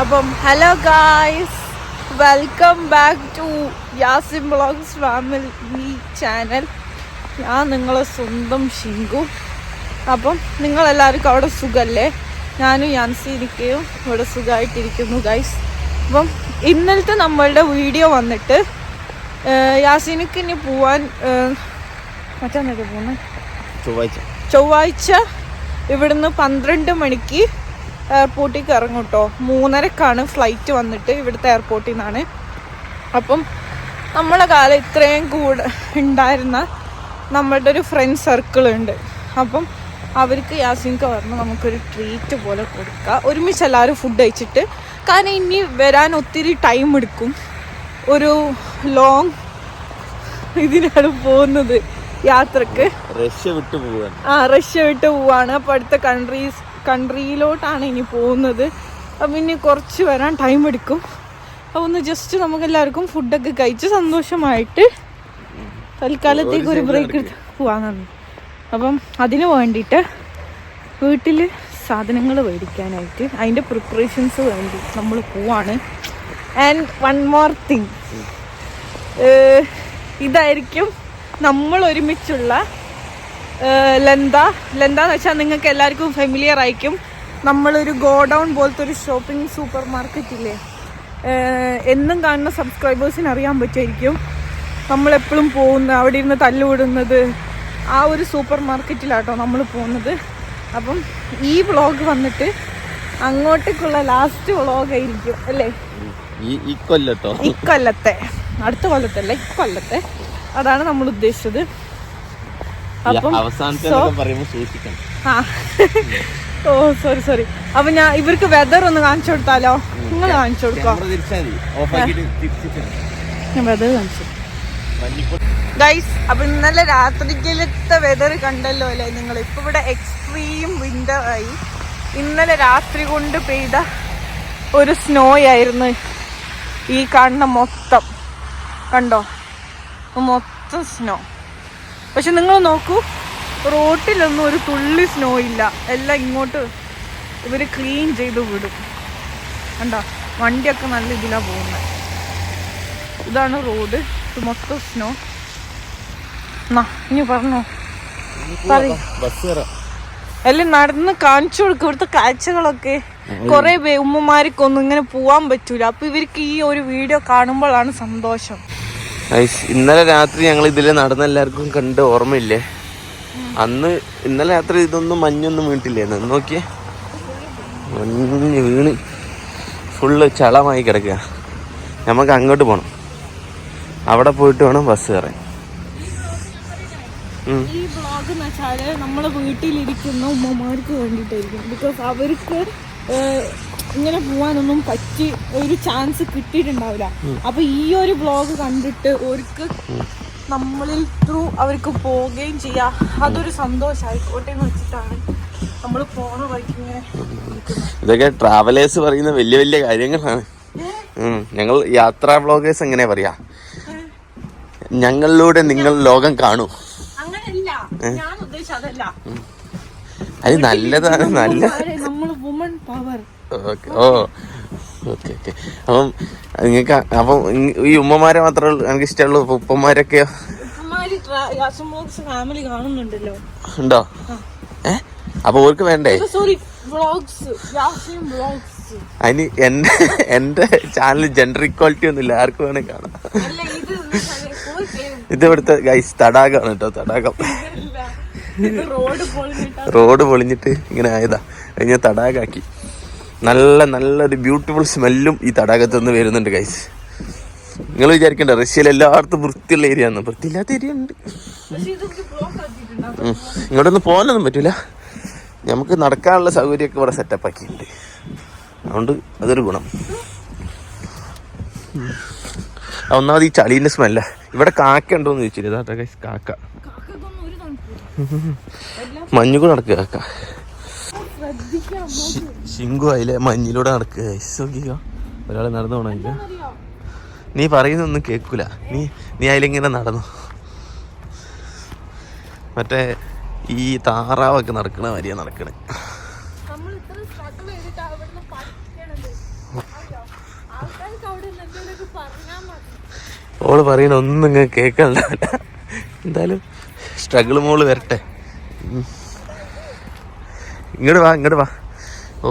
അപ്പം hello guys, welcome back to Yasin vlogs family channel. ഞാൻ നിങ്ങളെ സ്വന്തം ഷിങ്കു. അപ്പം നിങ്ങളെല്ലാവർക്കും അവിടെ സുഖമല്ലേ? ഞാനും യാൻസിനിക്കയും ഇവിടെ സുഖമായിട്ടിരിക്കുന്നു ഗായ്സ്. അപ്പം ഇന്നലത്തെ നമ്മളുടെ വീഡിയോ വന്നിട്ട് യാസിനിക്ക് ഇനി പോവാൻ മറ്റന്നൊക്കെ പോകുന്നത് ചൊവ്വാഴ്ച ഇവിടുന്ന് 12 മണിക്ക് എയർപോർട്ടിലേക്ക് ഇറങ്ങും കേട്ടോ. 3:30ക്കാണ് ഫ്ലൈറ്റ് വന്നിട്ട് ഇവിടുത്തെ എയർപോർട്ടിൽ നിന്നാണ്. അപ്പം നമ്മളെ കാലം ഇത്രയും കൂടെ ഉണ്ടായിരുന്ന നമ്മളുടെ ഒരു ഫ്രണ്ട് സർക്കിളുണ്ട്. അപ്പം അവർക്ക് യാസിൻക്ക് പറഞ്ഞ് നമുക്കൊരു ട്രീറ്റ് പോലെ കൊടുക്കുക, ഒരുമിച്ച് എല്ലാവരും ഫുഡ് കഴിച്ചിട്ട്. കാരണം ഇനി വരാൻ ഒത്തിരി ടൈം എടുക്കും. ഒരു ലോങ് ഇതിനാണ് പോകുന്നത്, യാത്രക്ക്. റഷ്യ വിട്ട് പോവാണ്. അപ്പോൾ അടുത്ത കൺട്രിയിലോട്ടാണ് ഇനി പോകുന്നത്. അപ്പം ഇനി കുറച്ച് വരാൻ ടൈം എടുക്കും. അപ്പോൾ ഒന്ന് ജസ്റ്റ് നമുക്ക് എല്ലാവർക്കും ഫുഡൊക്കെ കഴിച്ച് സന്തോഷമായിട്ട് തൽക്കാലത്തേക്ക് ഒരു ബ്രേക്ക് എടുത്ത് പോവാന്നാണ്. അപ്പം അതിന് വേണ്ടിയിട്ട് വീട്ടിൽ സാധനങ്ങൾ മേടിക്കാനായിട്ട് അതിൻ്റെ പ്രിപ്പറേഷൻസ് വേണ്ടി നമ്മൾ പോവാണ്. ആൻഡ് വൺ മോർ തിങ്, ഇതായിരിക്കും നമ്മൾ ഒരുമിച്ചുള്ള ലന്ത എന്ന് വെച്ചാൽ നിങ്ങൾക്ക് എല്ലാവർക്കും ഫെമിലിയർ ആയിരിക്കും. നമ്മളൊരു ഗോഡൗൺ പോലത്തെ ഒരു ഷോപ്പിംഗ് സൂപ്പർ മാർക്കറ്റ് ഇല്ലേ, എന്നും കാണുന്ന സബ്സ്ക്രൈബേഴ്സിന് അറിയാൻ പറ്റുമായിരിക്കും. നമ്മളെപ്പോഴും പോകുന്ന അവിടെ ഇരുന്ന് തല്ലുവിടുന്നത് ആ ഒരു സൂപ്പർ മാർക്കറ്റിലാട്ടോ നമ്മൾ പോകുന്നത്. അപ്പം ഈ വ്ളോഗ് വന്നിട്ട് അങ്ങോട്ടേക്കുള്ള ലാസ്റ്റ് വ്ളോഗായിരിക്കും അല്ലേ? ഇക്കൊല്ലത്തെ, അടുത്ത കൊല്ലത്തല്ലേ, ഇക്കൊല്ലത്തെ. അതാണ് നമ്മൾ ഉദ്ദേശിച്ചത്. അപ്പം ഓ സോറി. അപ്പൊ ഞാൻ ഇവർക്ക് വെതർ ഒന്ന് കാണിച്ചു കൊടുത്താലോ? നിങ്ങൾ കാണിച്ചു കൊടുക്കോ? ഞാൻ വെതർ കാണിച്ചു ഗൈസ്. അപ്പൊ ഇന്നലെ രാത്രിയിലത്തെ വെതർ കണ്ടല്ലോ അല്ലേ നിങ്ങൾ? ഇപ്പൊ ഇവിടെ എക്സ്ട്രീം വിന്റർ ആയി. ഇന്നലെ രാത്രി കൊണ്ട് പെയ്ത ഒരു സ്നോ ആയിരുന്നു ഈ കാണുന്ന മൊത്തം. കണ്ടോ? മൊത്തം സ്നോ. പക്ഷെ നിങ്ങൾ നോക്കൂ, റോട്ടിലൊന്നും ഒരു തുള്ളി സ്നോ ഇല്ല. എല്ലാം ഇങ്ങോട്ട് ഇവർ ക്ലീൻ ചെയ്ത് വിടും. കണ്ടോ? വണ്ടിയൊക്കെ നല്ല ഇതിലാണ് പോകുന്നത്. ഇതാണ് റോഡ്, ഇത് മൊത്തം സ്നോ. ഇനി പറഞ്ഞോ, എല്ലാം നടന്ന് കാണിച്ചു കൊടുക്കും ഇവിടുത്തെ കാഴ്ചകളൊക്കെ. കുറെ ഉമ്മമാർക്കൊന്നും ഇങ്ങനെ പോവാൻ പറ്റൂല. അപ്പൊ ഇവർക്ക് ഈ ഒരു വീഡിയോ കാണുമ്പോഴാണ് സന്തോഷം. ഇന്നലെ രാത്രി ഞങ്ങൾ ഇതില് നടന്ന എല്ലാവർക്കും കണ്ട് ഓർമ്മയില്ലേ? അന്ന് ഇന്നലെ രാത്രി ഇതൊന്നും മഞ്ഞൊന്നും വീണിട്ടില്ലേന്ന് നോക്കിയേ. മഞ്ഞ് വീണ് ഫുള്ള് ചളമായി കിടക്കുക. നമുക്ക് അങ്ങോട്ട് പോകണം, അവിടെ പോയിട്ട് വേണം ബസ് കയറാൻ. ഈ വ്ളോഗ് എന്ന് വെച്ചാല് നമ്മളെ വീട്ടിലിരിക്കുന്ന ഉമ്മമാർക്ക് വേണ്ടിയിട്ടായിരിക്കും. ബിക്കോസ് അവർക്ക് ഇങ്ങനെ പോവാനൊന്നും പറ്റി ഒരു ചാൻസ് കിട്ടിയിട്ടുണ്ടാവില്ല. അപ്പൊ ഈ ഒരു വ്ളോഗ് കണ്ടിട്ട് അവർക്ക് നമ്മളിൽ ത്രൂ അവർക്ക് പോവുകയും ചെയ്യാം. അതൊരു സന്തോഷമായിക്കോട്ടെ എന്ന് വെച്ചിട്ടാണ് നമ്മൾ പോണ വഴിക്കിങ്ങനെ. ഇതൊക്കെ ട്രാവലേഴ്സ് പറയുന്ന വലിയ വലിയ കാര്യങ്ങളാണ്. ഞങ്ങൾ യാത്രാ വ്ളോഗേഴ്സ് എങ്ങനെ പറയാ, ഞങ്ങളിലൂടെ നിങ്ങൾ ലോകം കാണൂ. അങ്ങനെയല്ല ഞാൻ ഉദ്ദേശിച്ചത്, അതല്ല. അത് നല്ലതാണ്, നല്ല നമ്മൾ വുമൺ പവർ. ഓക്കെ. അപ്പം നിങ്ങൾക്ക് അപ്പം ഈ ഉമ്മമാരെ മാത്രമേ എനിക്ക് ഇഷ്ടമുള്ളൂ? ഉപ്പന്മാരൊക്കെയോ? ഫാമിലി കാണുന്നുണ്ടല്ലോ. ഉണ്ടോ? അപ്പൊ ഓർക്ക് വേണ്ടേ? അതിന് എന്റെ ചാനൽ ജെൻഡർ ഇക്വാലിറ്റി ഒന്നും ഇല്ല, ആർക്കും വേണേ കാണാം. ഇത് ഇവിടുത്തെ ഗൈസ് തടാകമാണ് കേട്ടോ, തടാകം. റോഡ് പൊളിഞ്ഞിട്ട് ഇങ്ങനെ ആയതാ, കഴിഞ്ഞ തടാകാക്കി. നല്ലൊരു ബ്യൂട്ടിഫുൾ സ്മെല്ലും ഈ തടാകത്ത് നിന്ന് വരുന്നുണ്ട് ഗൈസ്. നിങ്ങൾ വിചാരിക്കണ്ട റഷ്യയിൽ എല്ലായിടത്തും വൃത്തിയുള്ള ഏരിയ ആണ്. വൃത്തിയില്ലാത്ത ഏരിയ ഉണ്ട്. ഇങ്ങോട്ടൊന്നും പോകാനൊന്നും പറ്റൂല. നമുക്ക് നടക്കാനുള്ള സൗകര്യമൊക്കെ ഇവിടെ സെറ്റപ്പ് ആക്കിയിട്ടുണ്ട്. അതുകൊണ്ട് അതൊരു ഗുണം. ഒന്നാമത് ഈ ചളീൻ്റെ സ്മെല്ല. ഇവിടെ കാക്ക ഉണ്ടോന്ന് ചോദിച്ചില്ല. ഇതാ ഗൈസ് കാക്ക, മഞ്ഞുകൂടെ നടക്കുക കാക്ക. ശിങ്കു അതിലെ മഞ്ഞിലൂടെ നടക്കുക. ഒരാള് നടന്നു പോണെങ്കിൽ നീ പറയുന്നൊന്നും കേൾക്കൂല. നീ അതിലിങ്ങനെ നടന്നു. മറ്റേ ഈ താറാവൊക്കെ നടക്കണ മാതിരിയാ നടക്കണേ. ഓള് പറയണ ഒന്നും ഇങ്ങനെ കേൾക്കണ്ടാവില്ല. എന്തായാലും സ്ട്രഗിൾ മോള് വരട്ടെ. ഇങ്ങോട്ട് വാ. ഓ,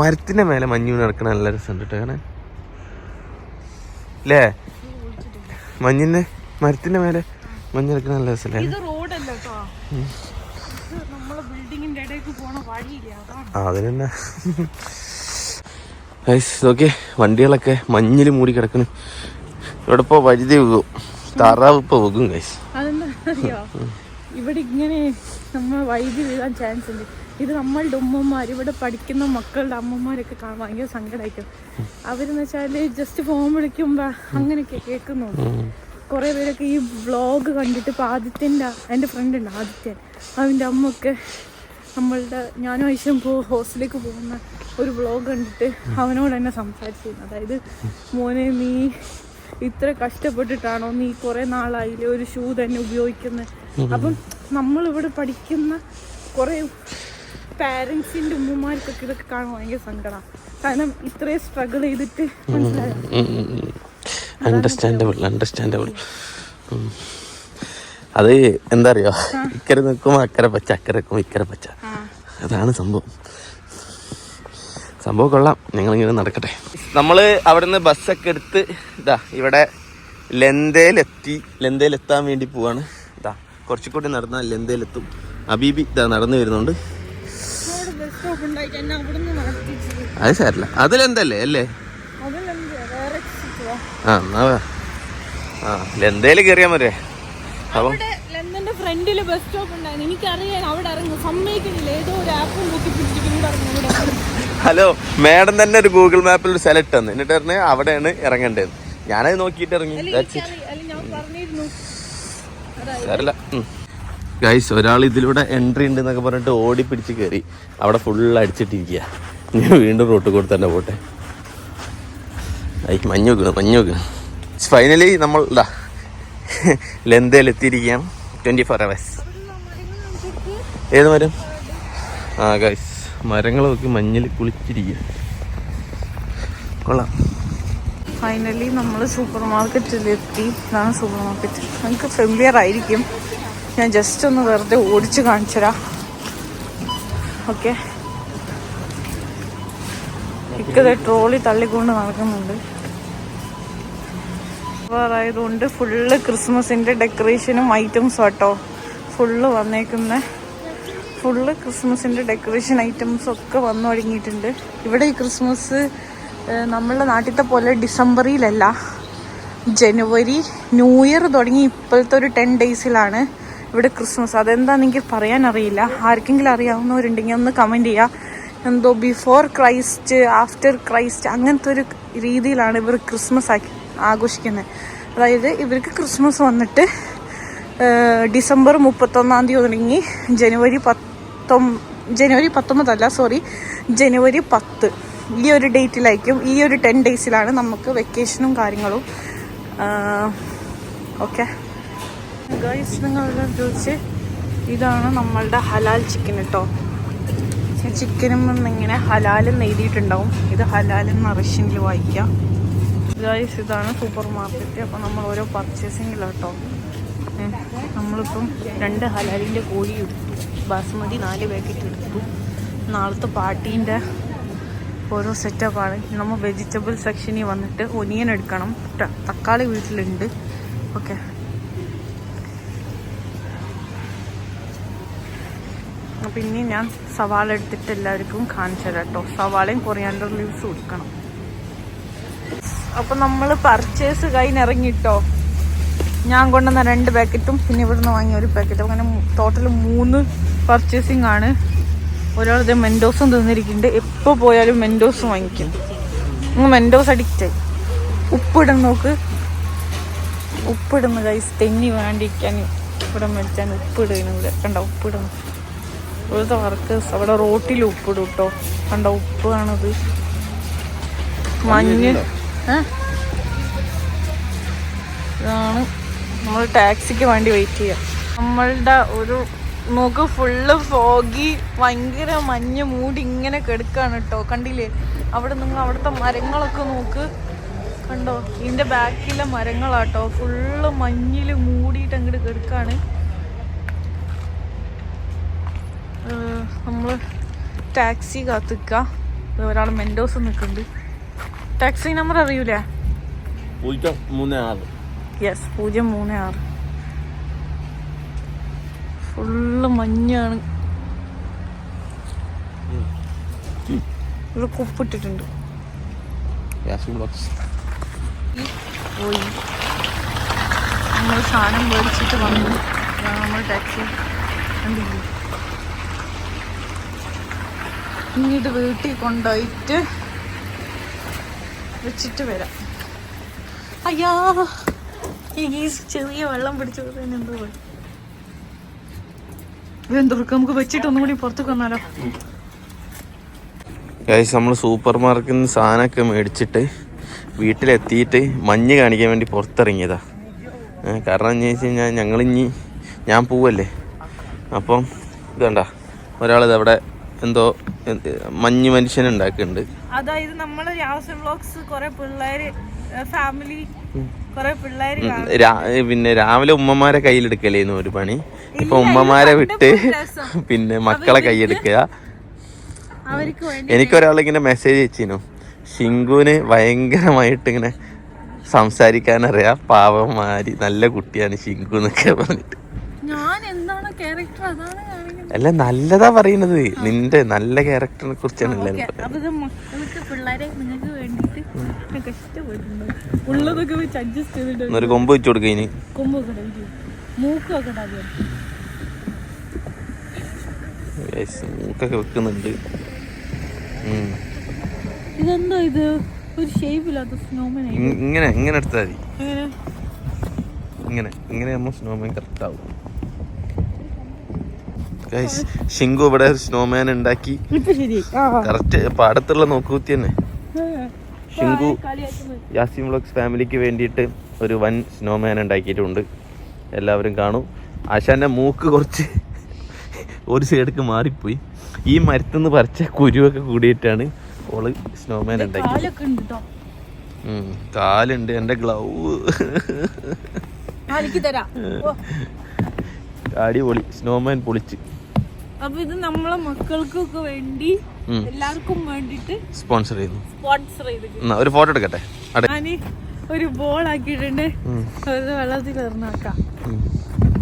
മരത്തിന്റെ മേലെ മഞ്ഞ് നടക്കണ നല്ല രസമുണ്ട് കേട്ടോ കാണാൻ അല്ലേ? മരത്തിന്റെ മേലെ മഞ്ഞ് നടക്കണ നല്ല രസമല്ലേ? അതിനെന്നാ ഓക്കെ. വണ്ടികളൊക്കെ മഞ്ഞിൽ മൂടി കിടക്കണ്. ഇവിടെ ഇപ്പൊ വഴുതി പോകും, താറാവ് ഇപ്പൊ പോകും ഗൈസ്. ഇവിടെ ഇങ്ങനെ നമ്മൾ വൈദ്യുതി വീഴാൻ ചാൻസ് ഉണ്ട്. ഇത് നമ്മളുടെ ഉമ്മമാർ, ഇവിടെ പഠിക്കുന്ന മക്കളുടെ അമ്മമാരൊക്കെ കാണാൻ ഭയങ്കര സങ്കടമായിരിക്കും. അവരെന്ന് വെച്ചാല് ജസ്റ്റ് ഫോൺ വിളിക്കുമ്പോ അങ്ങനെയൊക്കെ കേൾക്കുന്നു. കുറെ പേരൊക്കെ ഈ വ്ളോഗ് കണ്ടിട്ട് ഇപ്പൊ എൻ്റെ ഫ്രണ്ട് ഉണ്ട് ആദിത്യൻ, അവൻ്റെ അമ്മയൊക്കെ നമ്മളുടെ ഞാനും ഐശ്വര്യം ഹോസ്റ്റലിലേക്ക് പോകുന്ന ഒരു വ്ളോഗ് കണ്ടിട്ട് അവനോട് തന്നെ സംസാരിച്ചിരുന്നു. അതായത് മോനെ, നീ ഇത്ര കഷ്ടപ്പെട്ടിട്ടാണോ നീ കുറെ നാളായില്ലേ ഒരു ഷൂ തന്നെ ഉപയോഗിക്കുന്നത്? അപ്പം നമ്മളിവിടെ പഠിക്കുന്ന കുറെ പാരൻസിന്റെ ഉമ്മമാർക്കൊക്കെ ഇതൊക്കെ കാണാൻ ഭയങ്കര സങ്കടമാണ്. കാരണം ഇത്രയും സ്ട്രഗിൾ ചെയ്തിട്ട് മനസ്സിലായോ? അണ്ടർസ്റ്റാൻഡബിൾ. അത് എന്താ അറിയോ, ഇക്കരെ നിൽക്കുമ്പോ അക്കരെ പച്ച, അക്കരെ നിൽക്കുമ്പോ ഇക്കരെ പച്ച. അതാണ് സംഭവം. കൊള്ളാം. ഞങ്ങളിങ്ങനെ നടക്കട്ടെ. നമ്മള് അവിടുന്ന് ബസ്സൊക്കെ എടുത്ത് ഇതാ ഇവിടെ ലെന്തയിലെത്താൻ വേണ്ടി പോവാണ്. ഇതാ കുറച്ചുകൂടി നടന്നാൽ ലെന്തയിലെത്തും. അബീബി ഇതാ നടന്നു വരുന്നുണ്ട്. അത് സാരില്ല, അതിലെന്തല്ലേ അല്ലേ? ലെന്തയില് കയറിയാ മതി. അപ്പം ഫ്രണ്ടില് ബസ് സ്റ്റോപ്പ് ഉണ്ടായിരുന്നു. എനിക്കറിയാം അവിടെ ഇറങ്ങും, സമ്മതിക്കണില്ല. ഏതോ ഒരു ആപ്പും ഹലോ, മേഡം തന്നെ ഒരു ഗൂഗിൾ മാപ്പിൽ ഒരു സെലക്ട് തന്നു. എന്നിട്ട് പറഞ്ഞ് അവിടെയാണ് ഇറങ്ങേണ്ടത്. ഞാനത് നോക്കിയിട്ട് ഇറങ്ങി. സാരില്ല ഗൈസ്. ഒരാൾ ഇതിലൂടെ എൻട്രി ഉണ്ട് എന്നൊക്കെ പറഞ്ഞിട്ട് ഓടി പിടിച്ച് കയറി. അവിടെ ഫുള്ള് അടിച്ചിട്ടിരിക്കുക. ഞാൻ വീണ്ടും റോട്ട് കൂടെ തന്നെ പോട്ടെ. മഞ്ഞ് വെക്കണം. ഫൈനലി നമ്മൾ ലെന്തയിലെത്തിയിരിക്കുകയാണ്. 24 hours. ഏത് മരം? ഗൈസ്, മരങ്ങൾ നോക്കി മഞ്ഞിൽ കുളിച്ചിരിക്കുക. കൊള്ളാം. ഫൈനലി നമ്മൾ സൂപ്പർ മാർക്കറ്റിലെത്തി. ഇതാണ് സൂപ്പർ മാർക്കറ്റ്. നമുക്ക് ഫെമിലിയർ ആയിരിക്കും. ഞാൻ ജസ്റ്റ് ഒന്ന് വെറുതെ ഓടിച്ച് കാണിച്ചുതരാം. ഓക്കെ, ഇക്കത് ട്രോളി തള്ളിക്കൊണ്ട് നടക്കുന്നുണ്ട്. ആയതുകൊണ്ട് ഫുള്ള് ക്രിസ്മസിൻ്റെ ഡെക്കറേഷനും ഐറ്റംസും കേട്ടോ ഫുള്ള് വന്നേക്കുന്നത്. ഫുള്ള് ക്രിസ്മസിൻ്റെ ഡെക്കറേഷൻ ഐറ്റംസും ഒക്കെ വന്നു തുടങ്ങിയിട്ടുണ്ട്. ഇവിടെ ഈ ക്രിസ്മസ് നമ്മളുടെ നാട്ടിലത്തെ പോലെ ഡിസംബറിലല്ല, ജനുവരി ന്യൂ ഇയർ തുടങ്ങി ഇപ്പോഴത്തെ ഒരു 10 daysലാണ് ഇവിടെ ക്രിസ്മസ്. അതെന്താണെന്ന് എനിക്ക് പറയാനറിയില്ല. ആർക്കെങ്കിലും അറിയാവുന്നവരുണ്ടെങ്കിൽ ഒന്ന് കമൻറ്റ് ചെയ്യുക. എന്തോ ബിഫോർ ക്രൈസ്റ്റ്, ആഫ്റ്റർ ക്രൈസ്റ്റ്, അങ്ങനത്തെ ഒരു രീതിയിലാണ് ഇവർ ക്രിസ്മസ് ആഘോഷിക്കുന്നത്. അതായത് ഇവർക്ക് ക്രിസ്മസ് വന്നിട്ട് ഡിസംബർ 31 തുടങ്ങി ജനുവരി 10 ഈ ഒരു ഡേറ്റിലായിരിക്കും. ഈ ഒരു 10 daysലാണ് നമുക്ക് വെക്കേഷനും കാര്യങ്ങളും. ഓക്കെ ഗൈസ്, നിങ്ങളെല്ലാം ചോദിച്ച് ഇതാണ് നമ്മളുടെ ഹലാൽ ചിക്കൻ കേട്ടോ. ചിക്കനും ഇങ്ങനെ ഹലാലെന്ന് എഴുതിയിട്ടുണ്ടാവും. ഇത് ഹലാലെന്ന് റഷ്യനിൽ വായിക്കാം. ഗൈസ്, ഇതാണ് സൂപ്പർ മാർക്കറ്റ്. അപ്പോൾ നമ്മൾ ഓരോ പർച്ചേസിങ്ങിലാട്ടോ. നമ്മളിപ്പം 2 ഹലാലിൻ്റെ കോഴി എടുത്തു, ബാസ്മതി 4 പാക്കറ്റ് എടുത്തു. നാളത്തെ പാർട്ടീൻ്റെ ഓരോ സെറ്റപ്പാണ്. നമ്മൾ വെജിറ്റബിൾ സെക്ഷനിൽ വന്നിട്ട് ഒനിയൻ എടുക്കണം. തക്കാളി വീട്ടിലുണ്ട്. ഓക്കെ, അപ്പം ഇനി ഞാൻ സവാള എടുത്തിട്ട് എല്ലാവർക്കും കാണിച്ചു തരാം കേട്ടോ. സവാളയും കൊറിയാണ്ടർ ലീവ്സും കൊടുക്കണം. അപ്പം നമ്മൾ പർച്ചേസ് കഴിഞ്ഞിറങ്ങിട്ടോ. ഞാൻ കൊണ്ടുവന്ന 2 പാക്കറ്റും പിന്നെ ഇവിടുന്ന് വാങ്ങിയ 1 പാക്കറ്റും, അങ്ങനെ ടോട്ടൽ 3 പർച്ചേസിങ് ആണ്. ഒരാളിത് മെൻഡോസും തിന്നിരിക്കുന്നുണ്ട്. എപ്പോൾ പോയാലും മെൻഡോസും വാങ്ങിക്കും. മെൻഡോസ് അഡിക്റ്റായി. ഉപ്പിടുന്ന നോക്ക്, ഉപ്പിടുന്ന ഗൈസ്. തെന്നി വേണ്ടിയിരിക്കാൻ ഇവിടെ മേടിച്ചാൽ ഉപ്പിടുന്നു. ഇവിടെ കണ്ട ഉപ്പിടുന്നു. ഇവിടുത്തെ വർക്കേഴ്സ് അവിടെ റോട്ടിൽ ഉപ്പിടും കേട്ടോ. കണ്ട ഉപ്പ് ആണത്. മഞ്ഞ് ഇതാണ്. നമ്മൾ ടാക്സിക്ക് വേണ്ടി വെയിറ്റ് ചെയ്യാം. നമ്മളുടെ ഒരു നോക്ക് ഫുള്ള് ഫോഗി, ഭയങ്കര മഞ്ഞ് മൂടി ഇങ്ങനെ കിടക്കാണ് കേട്ടോ. കണ്ടില്ലേ അവിടെ നിങ്ങൾ അവിടുത്തെ മരങ്ങളൊക്കെ നോക്ക്. കണ്ടോ ഇതിന്റെ ബാക്കിലെ മരങ്ങളാട്ടോ ഫുള്ള് മഞ്ഞിൽ മൂടിയിട്ട് അങ്ങോട്ട് കിടക്കാണ്. നമ്മള് ടാക്സി കാത്തിക്ക. ഒരാൾ മെൻഡോസ് നിൽക്കുന്നുണ്ട്. ടാക്സി നമ്പർ അറിയൂലേ? 036. യെസ് 036. ഫുള്ള് മഞ്ഞാണ്. ഇവിടെ കുപ്പിട്ടിട്ടുണ്ട്. പോയി നമ്മൾ സാധനം മേടിച്ചിട്ട് വന്നു. നമ്മൾ ടാക്സി കണ്ടില്ലേ. ഇങ്ങോട്ട് വീട്ടിൽ കൊണ്ടുപോയിട്ട് വെച്ചിട്ട് വരാം. അയ്യാ എനിക്ക് ഈ ചെറിയ വെള്ളം പിടിച്ചു എന്തോ പോയി. ഇതെന്തൊക്കെ നമുക്ക് വെച്ചിട്ട് ഒന്നും കൂടി പുറത്തേക്ക് വന്നാലോ. നമ്മൾ സൂപ്പർ മാർക്കറ്റിൽ നിന്ന് സാധനമൊക്കെ മേടിച്ചിട്ട് വീട്ടിലെത്തിയിട്ട് മഞ്ഞ് കാണിക്കാൻ വേണ്ടി പുറത്തിറങ്ങിയതാ. കാരണം എന്ന് വെച്ച് കഴിഞ്ഞാൽ ഞാൻ പോവല്ലേ. അപ്പം ഇതണ്ട ഒരാളിത് അവിടെ എന്തോ മഞ്ഞ് മനുഷ്യൻ ഉണ്ടാക്കുന്നുണ്ട്. അതായത് നമ്മള് യാസിൻ വ്ലോഗ്സ് കുറെ പിള്ളേര് ഫാമിലി കുറെ പിള്ളേര് പിന്നെ രാവിലെ ഉമ്മമാരെ കയ്യിലെടുക്കലേന്ന് ഒരു പണി. ഇപ്പൊ ഉമ്മമാരെ വിട്ട് പിന്നെ മക്കളെ കൈയെടുക്കുക. എനിക്കൊരാളിങ്ങനെ മെസ്സേജ് അയച്ചിരുന്നു, ഷിങ്കുവിന് ഭയങ്കരമായിട്ട് ഇങ്ങനെ സംസാരിക്കാനറിയാം, പാവമാരി നല്ല കുട്ടിയാണ് ഷിങ്കു എന്നൊക്കെ പറഞ്ഞിട്ട്. അല്ല നല്ലതാ പറയുന്നത്, നിന്റെ നല്ല ക്യാരക്ടറിനെ കുറിച്ചാണ് എല്ലാവരും ഒരു കൊമ്പ് വെച്ചു കൊടുക്ക. ഇനി മൂക്കൊക്കെ വെക്കുന്നുണ്ട്. ഇതെന്താ ഇത്? ഒരു ഷേപ്പില്ലാത്ത സ്നോമാൻ. ഇങ്ങനെ ഇങ്ങനെ എടുത്താൽ മതി. ഇങ്ങനെ ആകുമ്പോൾ സ്നോമാൻ കറക്റ്റ് ആവും. ഷിങ്കു ഇവിടെ സ്നോമാൻ ഉണ്ടാക്കി കറക്റ്റ് പാടത്തുള്ള നോക്കൂത്തി തന്നെ. ഷിങ്കു യാസിൻ വ്ലോഗ്സ് ഫാമിലിക്ക് വേണ്ടിയിട്ട് ഒരു വൻ സ്നോമാൻ ഉണ്ടാക്കിയിട്ടുണ്ട്. എല്ലാവരും കാണും. ആശാന്റെ മൂക്ക് കുറച്ച് ഒരു സൈഡൊക്കെ മാറിപ്പോയി. ഈ മരത്തുനിന്ന് പറിച്ച കുരുവൊക്കെ കൂടിയിട്ടാണ് ഓള് സ്നോമാൻ ഉണ്ടാക്കി. കാലുണ്ട്. എന്റെ ഗ്ലൗ അടിപൊളി സ്നോമാൻ പൊളിച്ച്. അപ്പൊ ഇത് നമ്മളെ മക്കൾക്കൊക്കെ വേണ്ടി എല്ലാവർക്കും വേണ്ടിട്ട് സ്പോൺസർ ചെയ്തു. ഒരു ഫോട്ടോ എടുക്കട്ടെ. ഒരു ബോൾ ആക്കിയിട്ടുണ്ട്. വെള്ളത്തിൽ എറിഞ്ഞാക്കാം.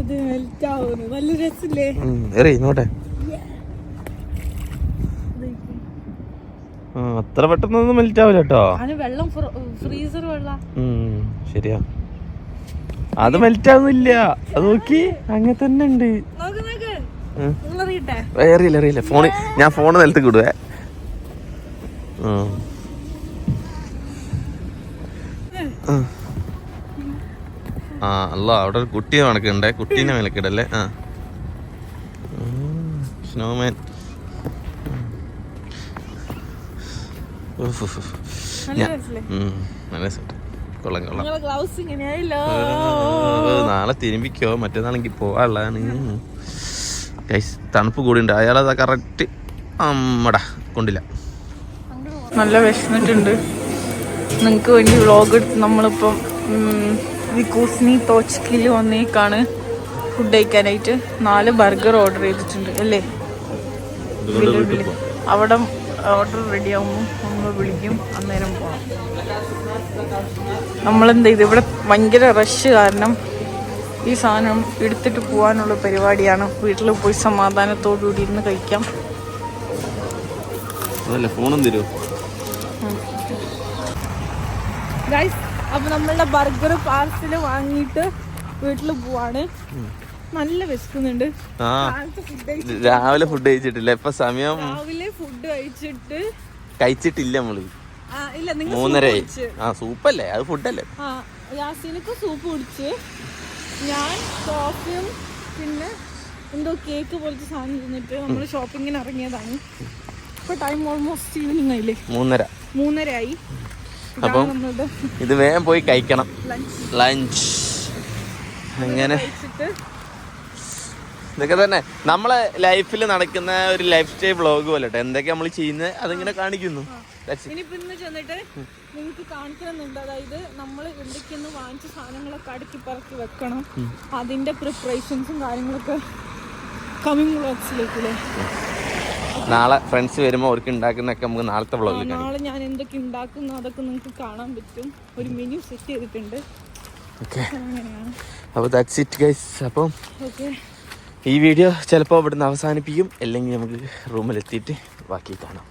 അത് മെൽറ്റ് ആവുന്നു. നല്ല രസമില്ലേ? നോട്ടെ. അത്ര പെട്ടെന്നൊന്നും മെൽറ്റ് ആവില്ല കേട്ടോ. വെള്ളം ഫ്രീസർ വെള്ളം. ശരിയാ, അത് മെൽറ്റ് ആവുന്നില്ല. അത് നോക്കി അങ്ങനെ തന്നെ ഉണ്ട്. അറിയില്ല ഫോണ്. ഞാൻ ഫോണ് നിലത്ത് കിടുവേ. അല്ല അവിടെ ഒരു കുട്ടിയെ മണക്കണ്ടേ. കുട്ടീനെ വിലക്കിടല്ലേ. സ്നോമാൻ. നാളെ തിരുമ്പിക്കോ, മറ്റന്നാളെങ്കിൽ പോവാനുള്ളതാണ്. തണുപ്പ് കൂടി ഉണ്ട്. അയാളത് കറക്റ്റ് അമ്മടാ കൊണ്ടില്ല. നല്ല വിശന്നിട്ടുണ്ട്. നിങ്ങൾക്ക് വേണ്ടി വ്ളോഗ് എടുത്ത് നമ്മളിപ്പം വിക്കൂസ്നി തോച്ചിക്കിൽ വന്നേക്കാണ് ഫുഡ് കഴിക്കാനായിട്ട്. 4 ബർഗർ ഓർഡർ ചെയ്തിട്ടുണ്ട് അല്ലേ. അവിടെ ഓർഡർ റെഡി ആകുമ്പോൾ നമ്മൾ വിളിക്കും, അന്നേരം പോകണം. നമ്മളെന്താ ഇത് ഇവിടെ ഭയങ്കര റഷ് കാരണം ഈ സാധനം എടുത്തിട്ട് പോകാനുള്ള പരിപാടിയാണ്. വീട്ടിൽ പോയി സമാധാനത്തോടുകൂടി ഇരുന്ന് കഴിക്കാം. അപ്പൊ നമ്മളുടെ ബർഗർ പാർസൽ വാങ്ങിയിട്ട് വീട്ടിൽ പോവാണ്. നല്ല വിശക്കുന്നുണ്ട്. രാവിലെ ഫുഡ് കഴിച്ചിട്ടില്ല. ഇപ്പൊ സമയം രാവിലെ ഫുഡ് കഴിച്ചിട്ടില്ല നമ്മള്. 3:30. സൂപ്പല്ലേ അത്? ഫുഡല്ലേ. യാസിനക്ക് സൂപ്പ് കുടിച്ച്, ഞാൻ കോഫിയും പിന്നെ എന്തോ കേക്ക് പോലത്തെ സാധനം തിന്നിട്ട് നമ്മള് ഷോപ്പിങ്ങിന് ഇറങ്ങിയതാണ്. ഇപ്പൊ ടൈം ഓൾമോസ്റ്റ് ഈവനിങ് ആയില്ലേ. 3:30 ആയി. അപ്പം ഇത് വേഗം പോയി കഴിക്കണം. ലഞ്ച് അങ്ങനെ ഇതൊക്കെ തന്നെ നമ്മളെ ലൈഫിൽ നടക്കുന്ന ഒരു ലൈഫ് സ്റ്റൈൽ വ്ളോഗ് പോലെ. എന്തൊക്കെ നമ്മൾ ചെയ്യുന്നത് അതിങ്ങനെ കാണിക്കുന്നു. ഇനിയിപ്പോ ഇന്ന് ചെന്നിട്ട് നിങ്ങൾക്ക് കാണിക്കണമെന്നുണ്ട്. അതായത് നമ്മൾ എന്തൊക്കെയൊന്ന് വാങ്ങിച്ച സാധനങ്ങളൊക്കെ അടുക്കി പറക്കി വെക്കണം. അതിന്റെ പ്രിപ്പറേഷൻസും കാര്യങ്ങളൊക്കെ കമ്മിങ് വ്ളോഗ്സിലേക്കല്ലേ. നാളെ ഫ്രണ്ട്സ് വരുമ്പോൾ അവർക്ക് ഉണ്ടാക്കുന്നൊക്കെ നമുക്ക് നാളത്തെ വ്ളോഗിൽ നാളെ ഞാൻ എന്തൊക്കെ ഉണ്ടാക്കുന്നു അതൊക്കെ നിങ്ങൾക്ക് കാണാൻ പറ്റും. ഒരു മെനു സെറ്റ് ചെയ്തിട്ടുണ്ട്. അങ്ങനെയാണ്. അപ്പോൾ ദാറ്റ്സ് ഇറ്റ് ഗൈസ്. അപ്പം ഈ വീഡിയോ ചിലപ്പോൾ ഇവിടുന്ന് അവസാനിപ്പിക്കും, അല്ലെങ്കിൽ നമുക്ക് റൂമിലെത്തിയിട്ട് ബാക്കി കാണാം.